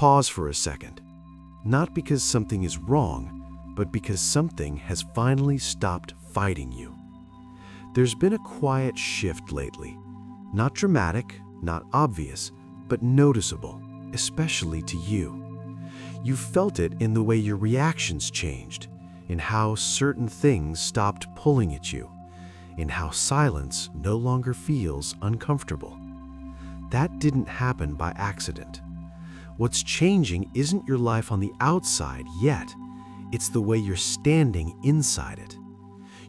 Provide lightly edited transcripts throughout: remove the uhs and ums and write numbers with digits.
pause for a second. Not because something is wrong, but because something has finally stopped fighting you. There's been a quiet shift lately. Not dramatic, not obvious, but noticeable, especially to you. You felt it in the way your reactions changed, in how certain things stopped pulling at you, in how silence no longer feels uncomfortable. That didn't happen by accident. What's changing isn't your life on the outside yet. It's the way you're standing inside it.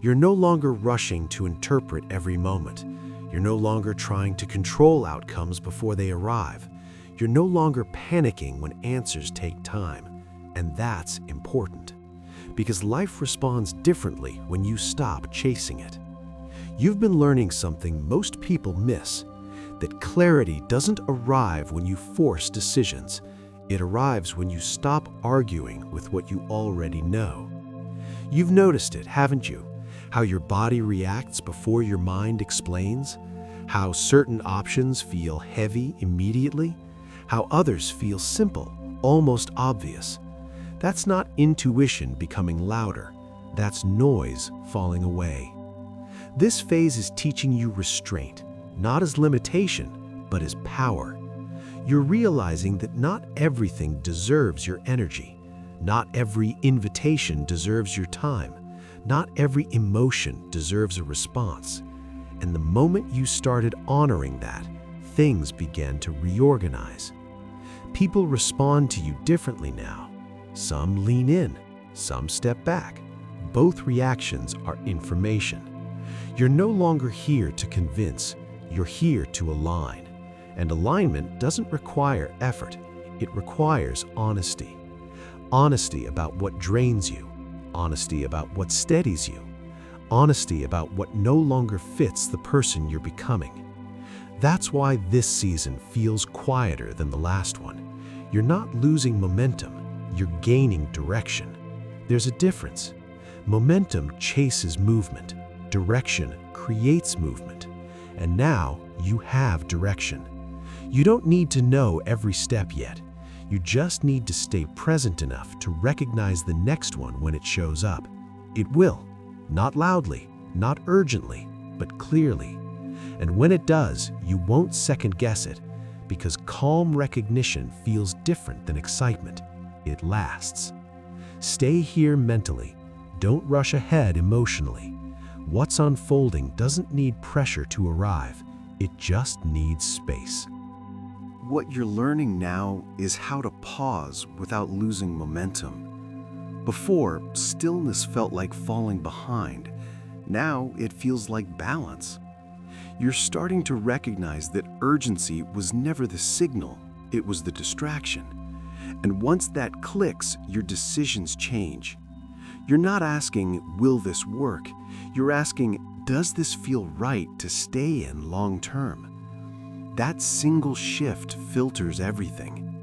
You're no longer rushing to interpret every moment. You're no longer trying to control outcomes before they arrive. You're no longer panicking when answers take time. And that's important, because life responds differently when you stop chasing it. You've been learning something most people miss, that clarity doesn't arrive when you force decisions. It arrives when you stop arguing with what you already know. You've noticed it, haven't you? How your body reacts before your mind explains? How certain options feel heavy immediately? How others feel simple, almost obvious? That's not intuition becoming louder. That's noise falling away. This phase is teaching you restraint, not as limitation, but as power. You're realizing that not everything deserves your energy. Not every invitation deserves your time. Not every emotion deserves a response. And the moment you started honoring that, things began to reorganize. People respond to you differently now. Some lean in, some step back. Both reactions are information. You're no longer here to convince. You're here to align. And alignment doesn't require effort. It requires honesty. Honesty about what drains you. Honesty about what steadies you. Honesty about what no longer fits the person you're becoming. That's why this season feels quieter than the last one. You're not losing momentum, you're gaining direction. There's a difference. Momentum chases movement. Direction creates movement. And now you have direction. You don't need to know every step yet. You just need to stay present enough to recognize the next one when it shows up. It will. Not loudly, not urgently, but clearly. And when it does, you won't second-guess it, because calm recognition feels different than excitement. It lasts. Stay here mentally. Don't rush ahead emotionally. What's unfolding doesn't need pressure to arrive. It just needs space. What you're learning now is how to pause without losing momentum. Before, stillness felt like falling behind. Now it feels like balance. You're starting to recognize that urgency was never the signal, it was the distraction. And once that clicks, your decisions change. You're not asking, will this work? You're asking, does this feel right to stay in long term? That single shift filters everything.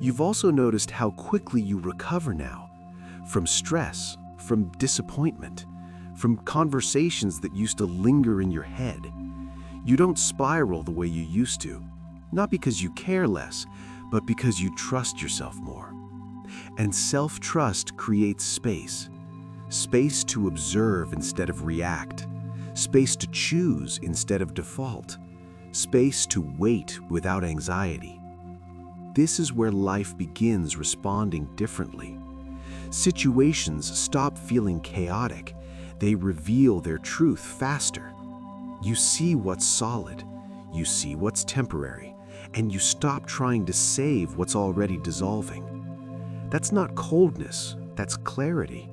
You've also noticed how quickly you recover now, from stress, from disappointment, from conversations that used to linger in your head. You don't spiral the way you used to, not because you care less, but because you trust yourself more. And self-trust creates space. Space to observe instead of react. Space to choose instead of default. Space to wait without anxiety. This is where life begins responding differently. Situations stop feeling chaotic. They reveal their truth faster. You see what's solid. You see what's temporary. And you stop trying to save what's already dissolving. That's not coldness, that's clarity.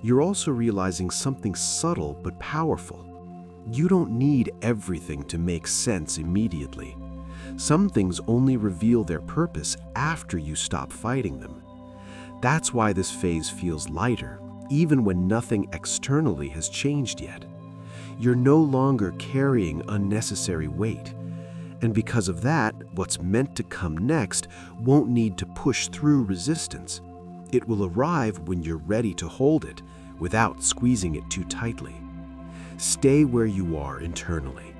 You're also realizing something subtle but powerful. You don't need everything to make sense immediately. Some things only reveal their purpose after you stop fighting them. That's why this phase feels lighter, even when nothing externally has changed yet. You're no longer carrying unnecessary weight. And because of that, what's meant to come next won't need to push through resistance. It will arrive when you're ready to hold it without squeezing it too tightly. Stay where you are internally.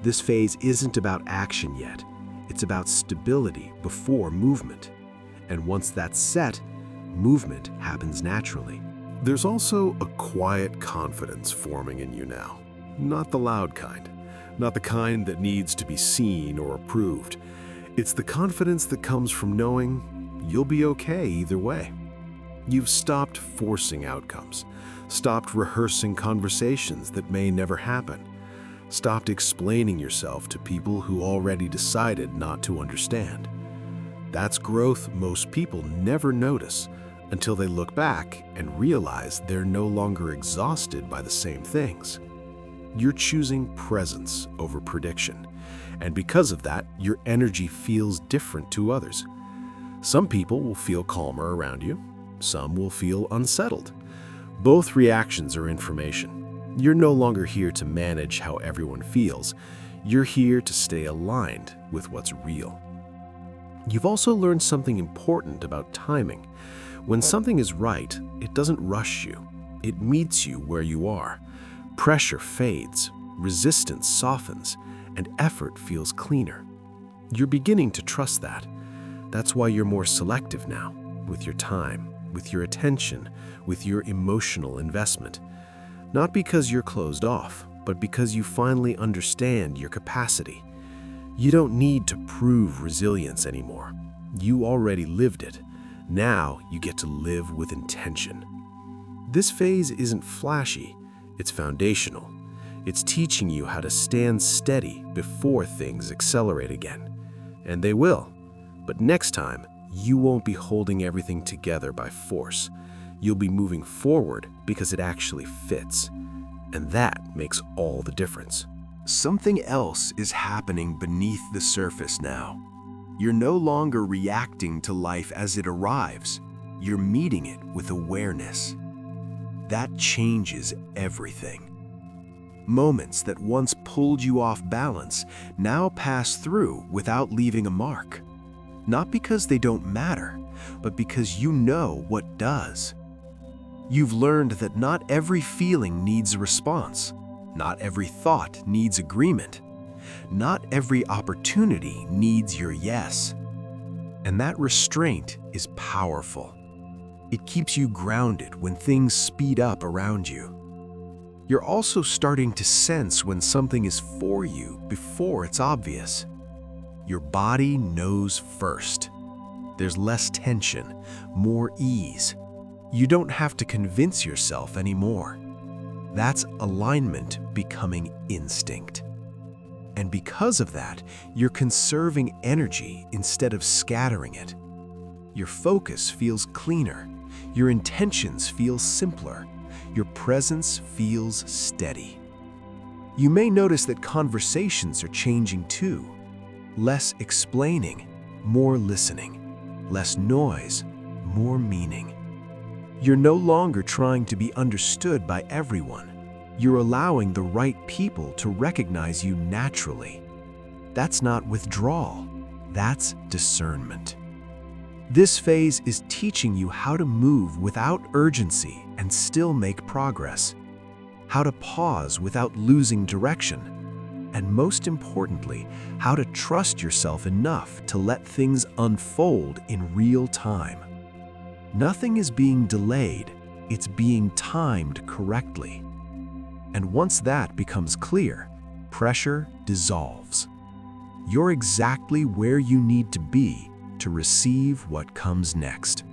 This phase isn't about action yet. It's about stability before movement. And once that's set, movement happens naturally. There's also a quiet confidence forming in you now. Not the loud kind, not the kind that needs to be seen or approved. It's the confidence that comes from knowing you'll be okay either way. You've stopped forcing outcomes, stopped rehearsing conversations that may never happen, stopped explaining yourself to people who already decided not to understand. That's growth most people never notice until they look back and realize they're no longer exhausted by the same things. You're choosing presence over prediction, and because of that, your energy feels different to others. Some people will feel calmer around you, some will feel unsettled. Both reactions are information. You're no longer here to manage how everyone feels. You're here to stay aligned with what's real. You've also learned something important about timing. When something is right, it doesn't rush you. It meets you where you are. Pressure fades, resistance softens, and effort feels cleaner. You're beginning to trust that. That's why you're more selective now, with your time, with your attention, with your emotional investment. Not because you're closed off, but because you finally understand your capacity. You don't need to prove resilience anymore. You already lived it. Now you get to live with intention. This phase isn't flashy, it's foundational. It's teaching you how to stand steady before things accelerate again. And they will. But next time, you won't be holding everything together by force. You'll be moving forward because it actually fits. And that makes all the difference. Something else is happening beneath the surface now. You're no longer reacting to life as it arrives. You're meeting it with awareness. That changes everything. Moments that once pulled you off balance now pass through without leaving a mark. Not because they don't matter, but because you know what does. You've learned that not every feeling needs a response. Not every thought needs agreement. Not every opportunity needs your yes. And that restraint is powerful. It keeps you grounded when things speed up around you. You're also starting to sense when something is for you before it's obvious. Your body knows first. There's less tension, more ease. You don't have to convince yourself anymore. That's alignment becoming instinct. And because of that, you're conserving energy instead of scattering it. Your focus feels cleaner. Your intentions feel simpler. Your presence feels steady. You may notice that conversations are changing too. Less explaining, more listening. Less noise, more meaning. You're no longer trying to be understood by everyone. You're allowing the right people to recognize you naturally. That's not withdrawal, that's discernment. This phase is teaching you how to move without urgency and still make progress, how to pause without losing direction, and most importantly, how to trust yourself enough to let things unfold in real time. Nothing is being delayed, it's being timed correctly. And once that becomes clear, pressure dissolves. You're exactly where you need to be to receive what comes next.